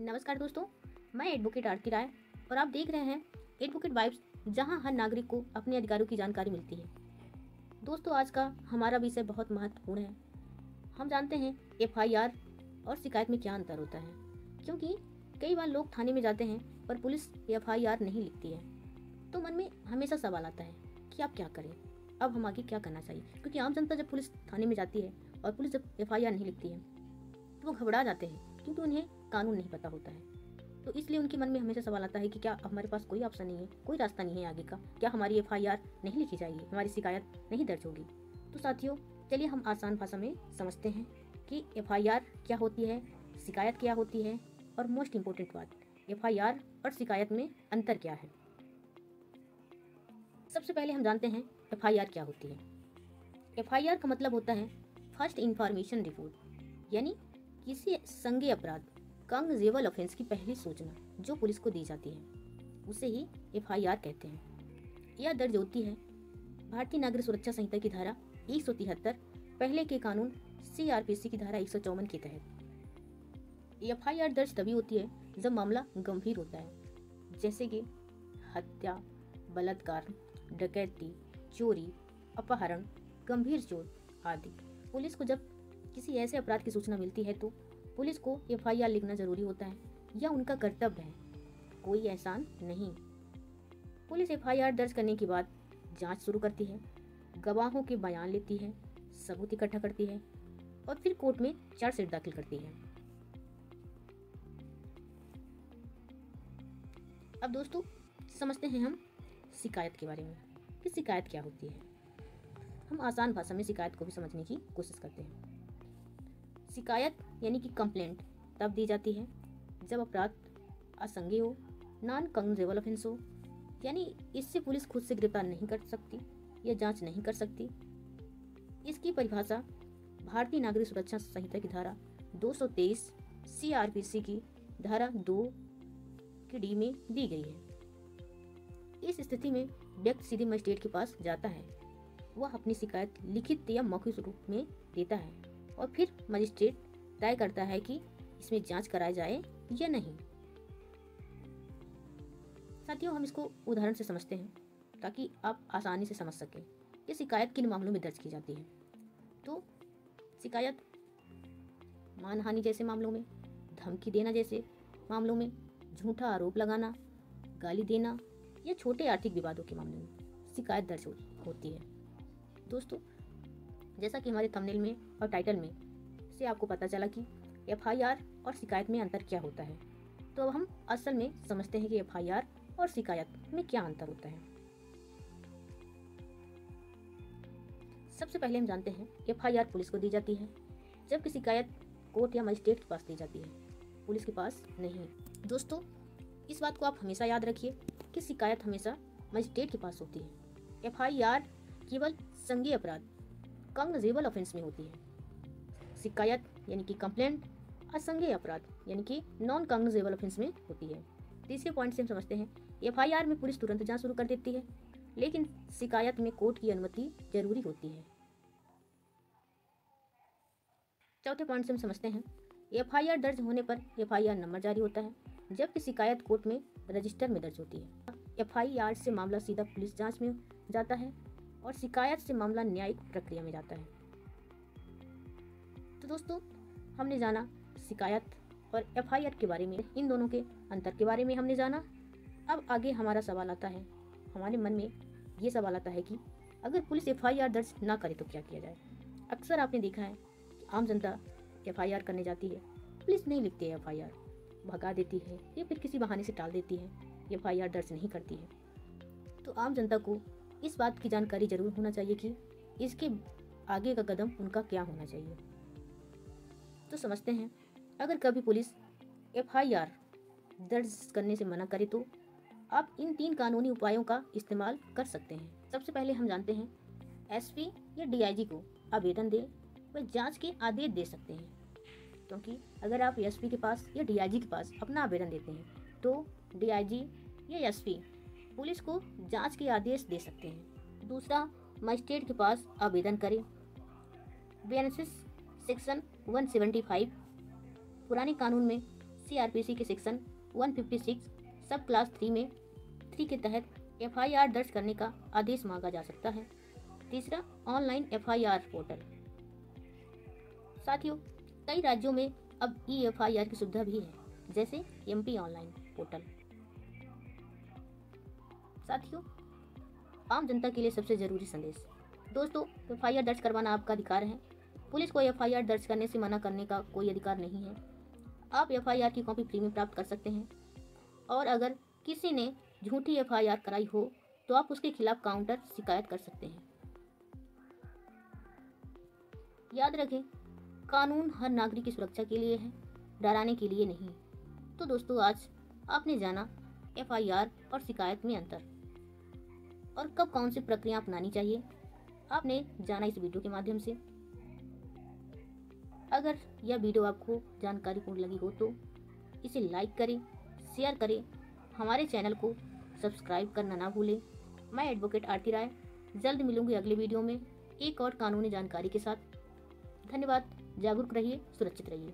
नमस्कार दोस्तों, मैं एडवोकेट आरती राय और आप देख रहे हैं एडवोकेट वाइब्स, जहां हर नागरिक को अपने अधिकारों की जानकारी मिलती है। दोस्तों, आज का हमारा विषय बहुत महत्वपूर्ण है। हम जानते हैं एफआईआर और शिकायत में क्या अंतर होता है, क्योंकि कई बार लोग थाने में जाते हैं पर पुलिस एफआईआर नहीं लिखती है। तो मन में हमेशा सवाल आता है कि आप क्या करें, अब हम आगे क्या करना चाहिए। क्योंकि आम जनता जब पुलिस थाने में जाती है और पुलिस जब एफआईआर नहीं लिखती है तो वो घबरा जाते हैं, क्योंकि उन्हें कानून नहीं पता होता है। तो इसलिए उनके मन में हमेशा सवाल आता है कि क्या हमारे पास कोई ऑप्शन नहीं है, कोई रास्ता नहीं है आगे का, क्या हमारी एफआईआर नहीं लिखी जाएगी, हमारी शिकायत नहीं दर्ज होगी। तो साथियों, चलिए हम आसान भाषा में समझते हैं कि एफआईआर क्या होती है, शिकायत क्या होती है, और मोस्ट इम्पोर्टेंट बात, एफआईआर और शिकायत में अंतर क्या है। सबसे पहले हम जानते हैं एफआईआर क्या होती है। एफआईआर का मतलब होता है फर्स्ट इंफॉर्मेशन रिपोर्ट, यानी किसी संज्ञेय अपराध, कॉग्निजेबल ऑफेंस की पहली सूचना जो पुलिस को दी जाती है, उसे ही एफआईआर कहते हैं। यह दर्ज होती है भारतीय नागरिक सुरक्षा संहिता की धारा 173, पहले के कानून सीआरपीसी की धारा 154 के तहत। एफआईआर दर्ज तभी होती है जब मामला गंभीर होता है, जैसे कि हत्या, बलात्कार, डकैती, चोरी, अपहरण, गंभीर चोट आदि। पुलिस को जब किसी ऐसे अपराध की सूचना मिलती है तो पुलिस को एफआईआर लिखना जरूरी होता है, यह उनका कर्तव्य है, कोई एहसान नहीं। पुलिस एफआईआर दर्ज करने के बाद जांच शुरू करती है, गवाहों के बयान लेती है, सबूत इकट्ठा करती है और फिर कोर्ट में चार्जशीट दाखिल करती है। अब दोस्तों, समझते हैं हम शिकायत के बारे में कि शिकायत क्या होती है। हम आसान भाषा में शिकायत को भी समझने की कोशिश करते हैं। शिकायत यानी कि कंप्लेंट तब दी जाती है जब अपराध असंज्ञेय हो, नॉन कॉग्निजेबल ऑफेंस हो, यानी इससे पुलिस खुद से गिरफ्तार नहीं कर सकती या जांच नहीं कर सकती। इसकी परिभाषा भारतीय नागरिक सुरक्षा संहिता की धारा 223 सीआरपीसी की धारा 2 की डी में दी गई है। इस स्थिति में व्यक्ति सीधे मजिस्ट्रेट के पास जाता है, वह अपनी शिकायत लिखित या मौखिक रूप में देता है और फिर मजिस्ट्रेट तय करता है कि इसमें जांच कराई जाए या नहीं। साथियों, हम इसको उदाहरण से समझते हैं ताकि आप आसानी से समझ सकें कि शिकायत किन मामलों में दर्ज की जाती है। तो शिकायत मानहानि जैसे मामलों में, धमकी देना जैसे मामलों में, झूठा आरोप लगाना, गाली देना या छोटे आर्थिक विवादों के मामले में शिकायत दर्ज होती है। दोस्तों, जैसा कि हमारे थंबनेल में और टाइटल में से आपको पता चला कि एफआईआर और शिकायत में अंतर क्या होता है, तो अब हम असल में समझते हैं कि एफआईआर और शिकायत में क्या अंतर होता है। सबसे पहले हम जानते हैं एफआईआर पुलिस को दी जाती है, जबकि शिकायत कोर्ट या मजिस्ट्रेट के पास दी जाती है, पुलिस के पास नहीं। दोस्तों, इस बात को आप हमेशा याद रखिए कि शिकायत हमेशा मजिस्ट्रेट के पास होती है। एफआईआर केवल संज्ञेय अपराध, कॉग्निजेबल ऑफेंस में होती है। शिकायत यानी कि कंप्लेंट असंज्ञेय अपराध यानी कि नॉन कॉग्निजेबल ऑफेंस में होती है। तीसरे पॉइंट से हम समझते हैं एफआईआर में पुलिस तुरंत जांच शुरू कर देती है, लेकिन शिकायत में कोर्ट की अनुमति जरूरी होती है। चौथे पॉइंट से हम समझते हैं एफआईआर दर्ज होने पर एफआईआर नंबर जारी होता है, जबकि शिकायत कोर्ट में रजिस्टर में दर्ज होती है। एफआईआर से मामला सीधा पुलिस जांच में जाता है और शिकायत से मामला न्यायिक प्रक्रिया में जाता है। तो दोस्तों, हमने जाना शिकायत और एफआईआर के बारे में, इन दोनों के अंतर के बारे में हमने जाना। अब आगे हमारा सवाल आता है, हमारे मन में ये सवाल आता है कि अगर पुलिस एफआईआर दर्ज ना करे तो क्या किया जाए। अक्सर आपने देखा है कि आम जनता एफआईआर करने जाती है, पुलिस नहीं लिखती है एफआईआर, भगा देती है या फिर किसी बहाने से टाल देती है, एफआईआर दर्ज नहीं करती है। तो आम जनता को इस बात की जानकारी जरूर होना चाहिए कि इसके आगे का कदम उनका क्या होना चाहिए। तो समझते हैं, अगर कभी पुलिस एफआईआर दर्ज करने से मना करे तो आप इन 3 कानूनी उपायों का इस्तेमाल कर सकते हैं। सबसे पहले हम जानते हैं एसपी या डीआईजी को आवेदन दे व जांच के आदेश दे सकते हैं, क्योंकि अगर आप एसपी के पास या डीआईजी के पास अपना आवेदन देते हैं तो डीआईजी या एसपी पुलिस को जांच के आदेश दे सकते हैं। दूसरा, मजिस्ट्रेट के पास आवेदन करें। बेनेफिस सेक्शन 175 पुराने कानून में सीआरपीसी के सेक्शन 156 सब क्लास 3 में 3 के तहत एफआईआर दर्ज करने का आदेश मांगा जा सकता है। तीसरा, ऑनलाइन एफआईआर पोर्टल। साथियों, कई राज्यों में अब ई-एफआईआर की सुविधा भी है, जैसे एमपी ऑनलाइन पोर्टल। साथियों, आम जनता के लिए सबसे जरूरी संदेश। दोस्तों, एफआईआर दर्ज करवाना आपका अधिकार है। पुलिस को एफआईआर दर्ज करने से मना करने का कोई अधिकार नहीं है। आप एफआईआर की कॉपी फ्री में प्राप्त कर सकते हैं, और अगर किसी ने झूठी एफआईआर कराई हो तो आप उसके खिलाफ काउंटर शिकायत कर सकते हैं। याद रखें, कानून हर नागरिक की सुरक्षा के लिए है, डराने के लिए नहीं। तो दोस्तों, आज आपने जाना एफआईआर और शिकायत में अंतर और कब कौन सी प्रक्रिया अपनानी चाहिए, आपने जाना इस वीडियो के माध्यम से। अगर यह वीडियो आपको जानकारीपूर्ण लगी हो तो इसे लाइक करें, शेयर करें, हमारे चैनल को सब्सक्राइब करना ना भूलें। मैं एडवोकेट आरती राय जल्द मिलूंगी अगले वीडियो में एक और कानूनी जानकारी के साथ। धन्यवाद। जागरूक रहिए, सुरक्षित रहिए।